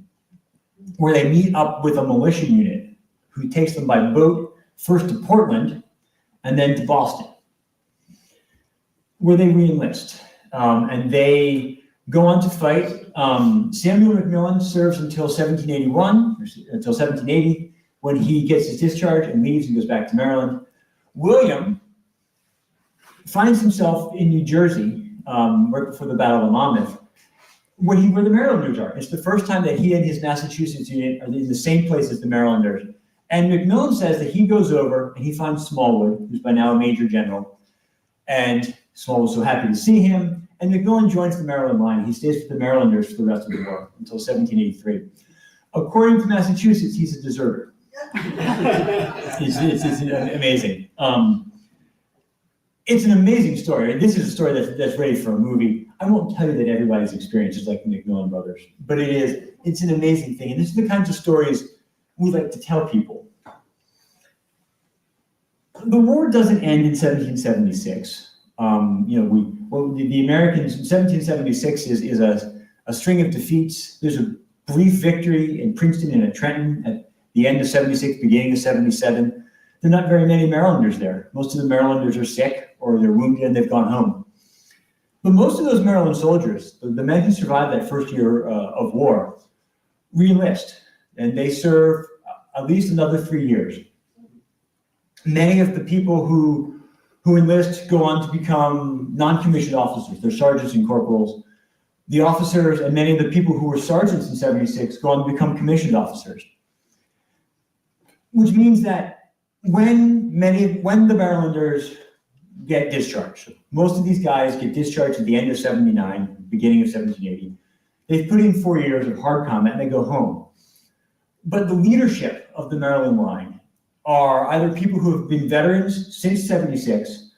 where they meet up with a militia unit who takes them by boat first to Portland and then to Boston, where they re-enlist. And they go on to fight. Samuel Macmillan serves until 1781, until 1780, when he gets his discharge and leaves and goes back to Maryland. William finds himself in New Jersey right before the Battle of the Monmouth, where the Marylanders are. It's the first time that he and his Massachusetts unit are in the same place as the Marylanders. And Macmillan says that he goes over and he finds Smallwood, who's by now a major general, and Smallwood was so happy to see him. And Macmillan joins the Maryland line. He stays with the Marylanders for the rest of the war until 1783. According to Massachusetts, he's a deserter. It's amazing. It's an amazing story. This is a story that's ready for a movie. I won't tell you that everybody's experience is like the Macmillan brothers, but it's an amazing thing. And this is the kinds of stories we like to tell people. The war doesn't end in 1776. The Americans, 1776 is a string of defeats. There's a brief victory in Princeton and at Trenton at the end of 76, beginning of 77. There are not very many Marylanders there. Most of the Marylanders are sick or they're wounded and they've gone home. But most of those Maryland soldiers, the men who survived that first year of war, re-enlist, and they serve at least another 3 years. Many of the people who enlist go on to become non-commissioned officers. They're sergeants and corporals. The officers and many of the people who were sergeants in 76 go on to become commissioned officers, which means that when the Marylanders get discharged, most of these guys get discharged at the end of 79, beginning of 1780. They've put in 4 years of hard combat and they go home. But the leadership of the Maryland line are either people who have been veterans since 76,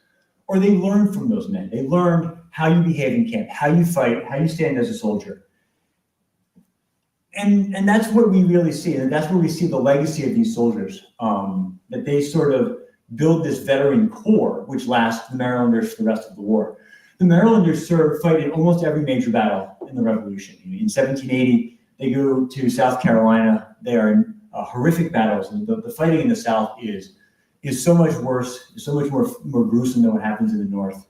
or they learned from those men. They learned how you behave in camp, how you fight, how you stand as a soldier. And that's what we really see. And that's where we see the legacy of these soldiers, that they sort of build this veteran core, which lasts the Marylanders for the rest of the war. The Marylanders fight in almost every major battle in the Revolution. In 1780, they go to South Carolina. They are in horrific battles, and the fighting in the South is so much worse, so much more gruesome than what happens in the North.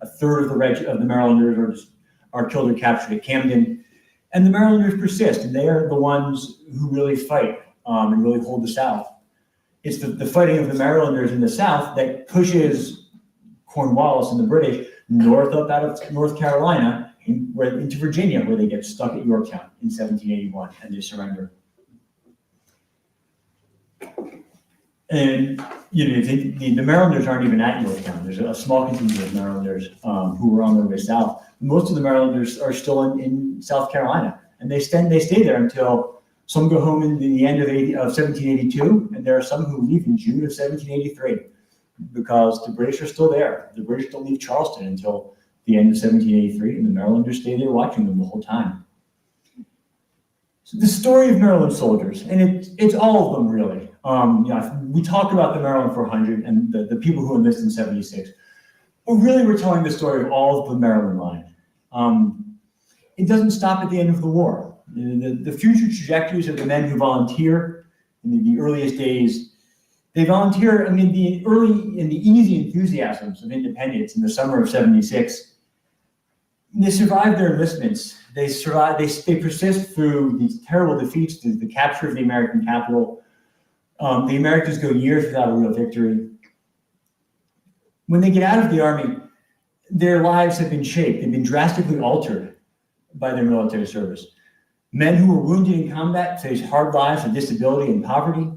A third of the Marylanders are killed or captured at Camden, and the Marylanders persist, and they are the ones who really fight and really hold the South. It's the fighting of the Marylanders in the South that pushes Cornwallis and the British north up out of North Carolina into Virginia, where they get stuck at Yorktown in 1781 and they surrender. And the Marylanders aren't even at Yorktown. There's a small contingent of Marylanders who were on their way south. Most of the Marylanders are still in South Carolina, and they stay there until some go home in the end of 1782, and there are some who leave in June of 1783 because the British are still there. The British don't leave Charleston until the end of 1783, and the Marylanders stay there watching them the whole time. So the story of Maryland soldiers, and it's all of them really. We talk about the Maryland 400 and the people who enlist in 76. But really, we're telling the story of all of the Maryland line. It doesn't stop at the end of the war. The future trajectories of the men who volunteer in the earliest days, they volunteer amid the early and the easy enthusiasms of independence in the summer of 76. They survive their enlistments. They persist through these terrible defeats, the capture of the American capital. The Americans go years without a real victory. When they get out of the Army, their lives have been shaped. They've been drastically altered by their military service. Men who were wounded in combat face hard lives of disability and poverty.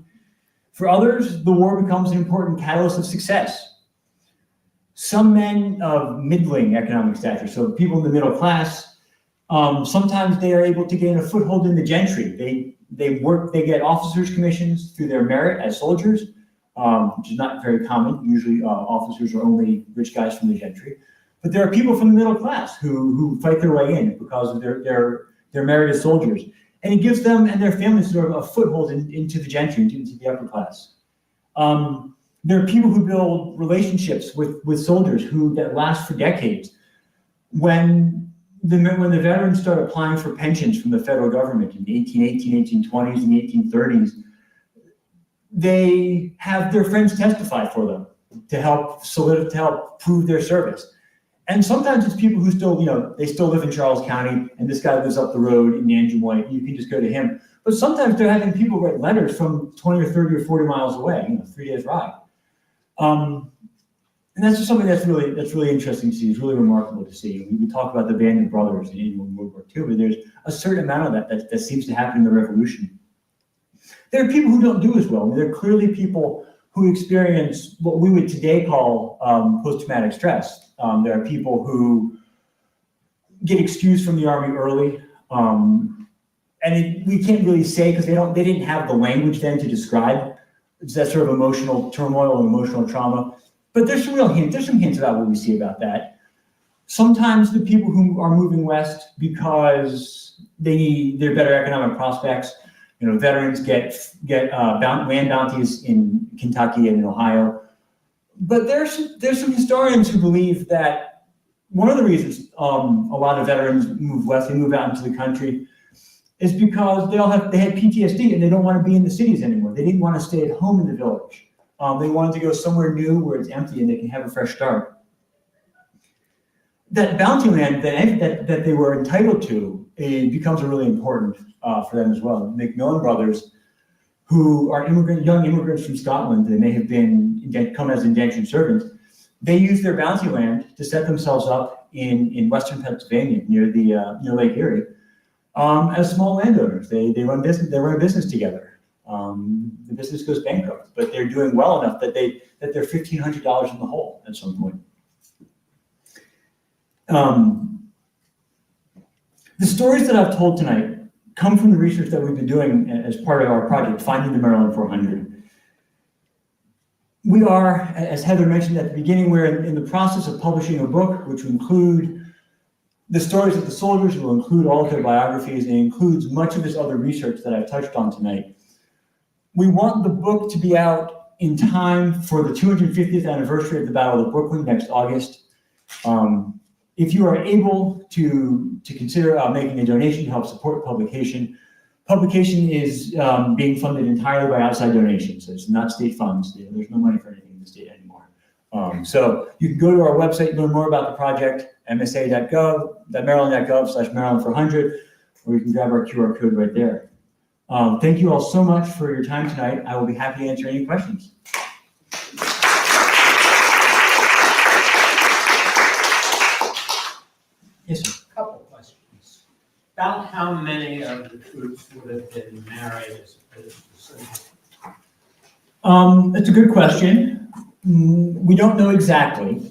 For others, the war becomes an important catalyst of success. Some men of middling economic stature, so people in the middle class, sometimes they are able to gain a foothold in the gentry. They get officers' commissions through their merit as soldiers, which is not very common. Usually officers are only rich guys from the gentry. But there are people from the middle class who fight their way in because of their merit as soldiers. And it gives them and their families sort of a foothold into the gentry, into the upper class. There are people who build relationships with soldiers that last for decades. When the veterans start applying for pensions from the federal government in the 1818, 1820s, and the 1830s, they have their friends testify for them to help prove their service. And sometimes it's people who still live in Charles County, and this guy lives up the road in Nanjumway. You can just go to him. But sometimes they're having people write letters from 20 or 30 or 40 miles away, 3 days ride. And that's just something that's really interesting to see. It's really remarkable to see. We talk about the band of brothers in World War II, but there's a certain amount of that seems to happen in the Revolution. There are people who don't do as well. There are clearly people who experience what we would today call post-traumatic stress. There are people who get excused from the Army early, and we can't really say because they didn't have the language then to describe that sort of emotional turmoil and emotional trauma. But there's some hints about what we see about that. Sometimes the people who are moving west because they need their better economic prospects. Veterans get land bounties in Kentucky and in Ohio. But there's some historians who believe that one of the reasons a lot of veterans move west, they move out into the country, is because they had PTSD and they don't want to be in the cities anymore. They didn't want to stay at home in the village. They wanted to go somewhere new where it's empty and they can have a fresh start. That bounty land that they were entitled to, it becomes really important for them as well. The McMillan brothers, who are young immigrants from Scotland. They may have come as indentured servants. They use their bounty land to set themselves up in western Pennsylvania near Lake Erie as small landowners. They run a business together. The business goes bankrupt, but they're doing well enough that they're $1,500 in the hole at some point. The stories that I've told tonight come from the research that we've been doing as part of our project, Finding the Maryland 400. We are, as Heather mentioned at the beginning, we're in the process of publishing a book which will include the stories of the soldiers, will include all of their biographies, and includes much of this other research that I've touched on tonight. We want the book to be out in time for the 250th anniversary of the Battle of Brooklyn next August. If you are able to consider making a donation to help support publication, publication is being funded entirely by outside donations. So it's not state funds. There's no money for anything in the state anymore. So you can go to our website and learn more about the project, maryland.gov/Maryland400, or you can grab our QR code right there. Thank you all so much for your time tonight. I will be happy to answer any questions. Yes, sir. Couple questions. About how many of the troops would have been married as opposed to single? That's a good question. We don't know exactly,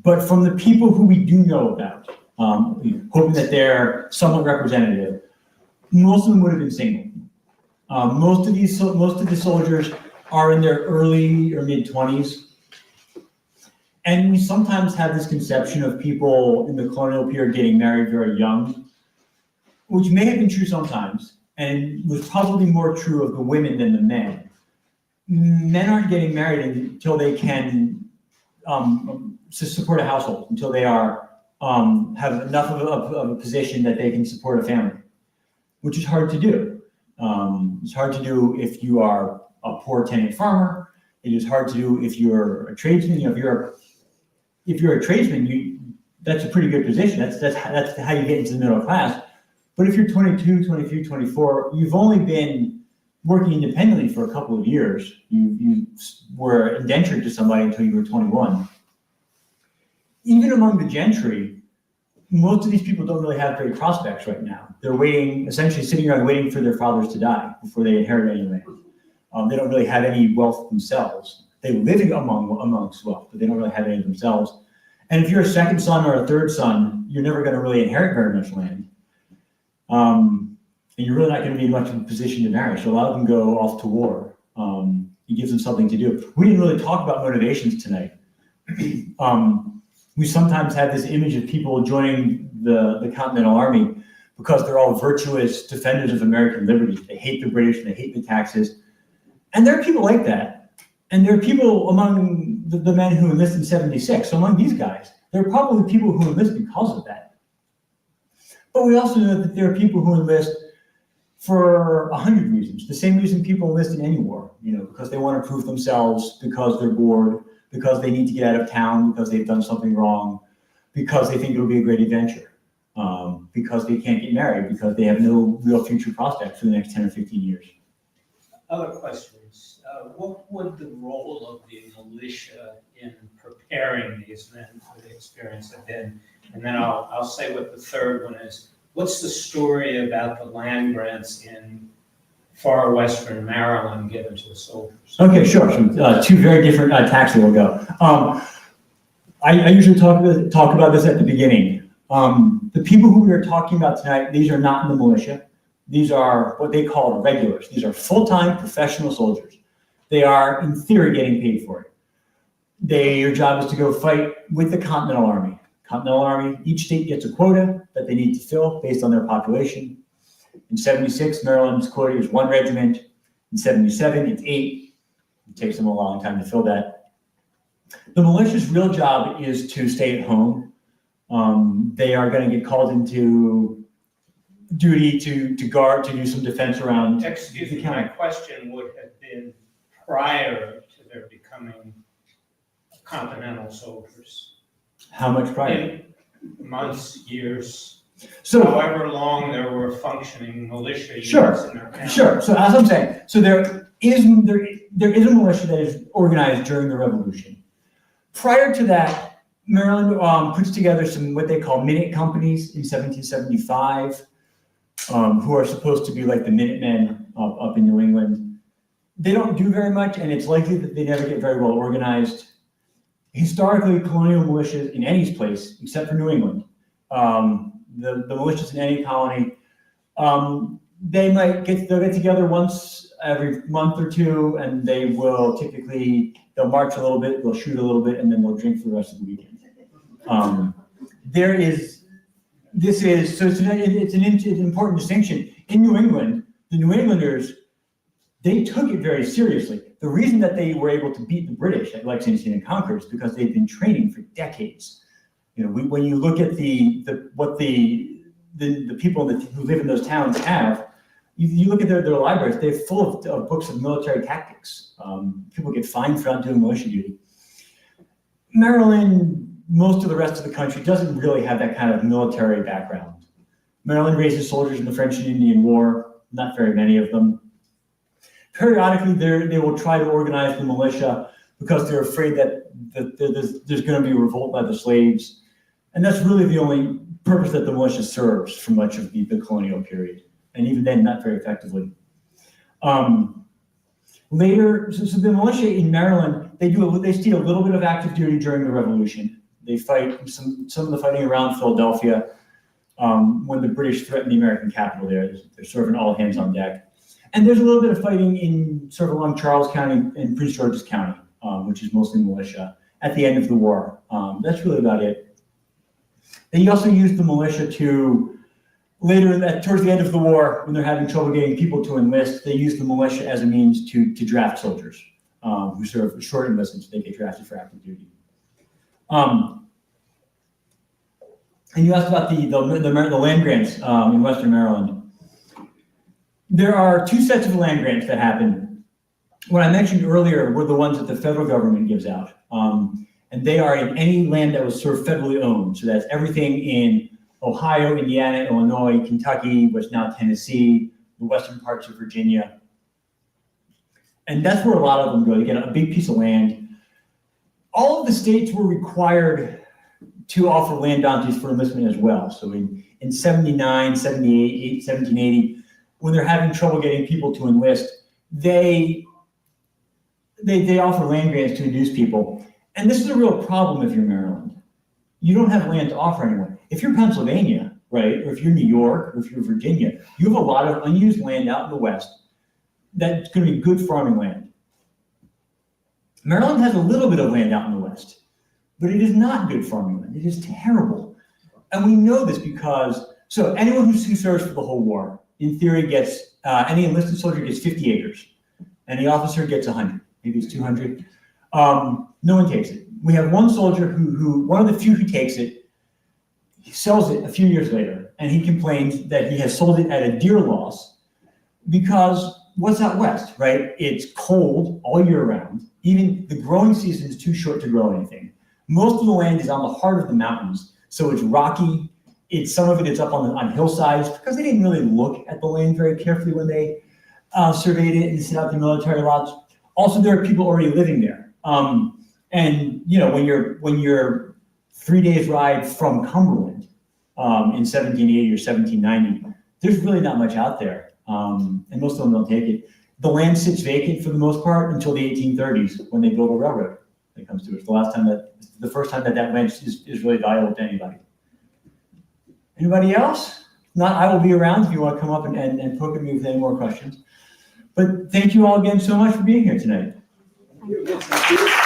but from the people who we do know about, hoping that they're somewhat representative, most of them would have been single. Most of the soldiers are in their early or mid-20s. And we sometimes have this conception of people in the colonial period getting married very young, which may have been true sometimes, and was probably more true of the women than the men. Men aren't getting married until they can support a household, until they are have enough of a position that they can support a family, which is hard to do. It's hard to do if you are a poor tenant farmer. It is hard to do if you're a tradesman. If you're a tradesman, that's a pretty good position. That's how you get into the middle class. But if you're 22, 23, 24, you've only been working independently for a couple of years. You were indentured to somebody until you were 21. Even among the gentry, most of these people don't really have great prospects right now. They're essentially sitting around waiting for their fathers to die before they inherit any land. They don't really have any wealth themselves. They're living amongst wealth, but they don't really have any themselves. And if you're a second son or a third son, you're never going to really inherit very much land. And you're really not going to be in much of a position to marry. So a lot of them go off to war. It gives them something to do. We didn't really talk about motivations tonight. We sometimes have this image of people joining the Continental Army because they're all virtuous defenders of American liberty. They hate the British, they hate the taxes. And there are people like that. And there are people among the men who enlist in 76. So among these guys, there are probably people who enlist because of that. But we also know that there are people who enlist for 100 reasons. The same reason people enlist in any war, because they want to prove themselves, because they're bored, because they need to get out of town, because they've done something wrong, because they think it'll be a great adventure, because they can't get married, because they have no real future prospects for the next 10 or 15 years. Other questions. What would the role of the militia in preparing these men for the experience have been? And then I'll say what the third one is. What's the story about the land grants in far western Maryland given to the soldiers? Okay, sure. So, two very different tacks that will go. I usually talk about this at the beginning. The people who we are talking about tonight, these are not in the militia. These are what they call regulars. These are full-time professional soldiers. They are, in theory, getting paid for it. Your job is to go fight with the Continental Army. Continental Army, each state gets a quota that they need to fill based on their population. In 76, Maryland's quota is 1 regiment. In 77, it's 8. It takes them a long time to fill that. The militia's real job is to stay at home. They are going to get called into duty to guard, to do some defense around. Excuse me, my question would have been prior to their becoming Continental soldiers. How much prior? In months, years. So, however long there were functioning militia units Sure, in their county. sure. So as I'm saying, so there is a militia that is organized during the Revolution. Prior to that, Maryland puts together some what they call minute companies in 1775, who are supposed to be like the Minutemen up in New England. They don't do very much, and it's likely that they never get very well organized. Historically, colonial militias in any place, except for New England, the militias in any colony, they'll get together once every month or two, and they'll march a little bit, they'll shoot a little bit, and then they'll drink for the rest of the weekend. It's an important distinction. In New England, the New Englanders, they took it very seriously. The reason that they were able to beat the British at Lexington and Concord is because they've been training for decades. When you look at what the people who live in those towns have, you look at their libraries, they're full of books of military tactics. People get fined for not doing militia duty. Maryland, most of the rest of the country doesn't really have that kind of military background. Maryland raises soldiers in the French and Indian War, not very many of them. Periodically, they will try to organize the militia because they're afraid that there's going to be a revolt by the slaves. And that's really the only purpose that the militia serves for much of the colonial period. And even then, not very effectively. Later, so the militia in Maryland, they see a little bit of active duty during the Revolution. They fight some of the fighting around Philadelphia when the British threatened the American capital there. They're sort of an all hands on deck. And there's a little bit of fighting in sort of along Charles County and Prince George's County, which is mostly militia, at the end of the war. That's really about it. They also used the militia towards the end of the war, when they're having trouble getting people to enlist, they use the militia as a means to draft soldiers who serve short enlistment, so they get drafted for active duty. And you asked about the land grants in Western Maryland. There are two sets of land grants that happen. What I mentioned earlier were the ones that the federal government gives out. And they are in any land that was sort of federally owned. So that's everything in Ohio, Indiana, Illinois, Kentucky, what's now Tennessee, the western parts of Virginia. And that's where a lot of them go. They get a big piece of land. All of the states were required to offer land bounties for enlistment as well. So in 79, 78, 1780, when they're having trouble getting people to enlist, they offer land grants to induce people. And this is a real problem if you're Maryland. You don't have land to offer anyone. If you're Pennsylvania, right, or if you're New York, or if you're Virginia, you have a lot of unused land out in the West that's going to be good farming land. Maryland has a little bit of land out in the West, but it is not good farming land. It is terrible. And we know this because, so anyone who serves for the whole war, in theory gets, any enlisted soldier gets 50 acres. Any officer gets 100, maybe it's 200. No one takes it. We have one soldier one of the few who takes it, he sells it a few years later, and he complains that he has sold it at a dear loss because what's out west, right? It's cold all year round. Even the growing season is too short to grow anything. Most of the land is on the heart of the mountains, so it's rocky. Some of it is up on hillsides because they didn't really look at the land very carefully when they surveyed it and set out the military lots. Also, there are people already living there. And when you're 3 days ride from Cumberland in 1780 or 1790, there's really not much out there, and most of them don't take it. The land sits vacant for the most part until the 1830s when they build a railroad that comes to it. It's the first time that land is really valuable to anybody. Anybody else? If not, I will be around if you want to come up and poke at me with any more questions. But thank you all again so much for being here tonight. Thank you.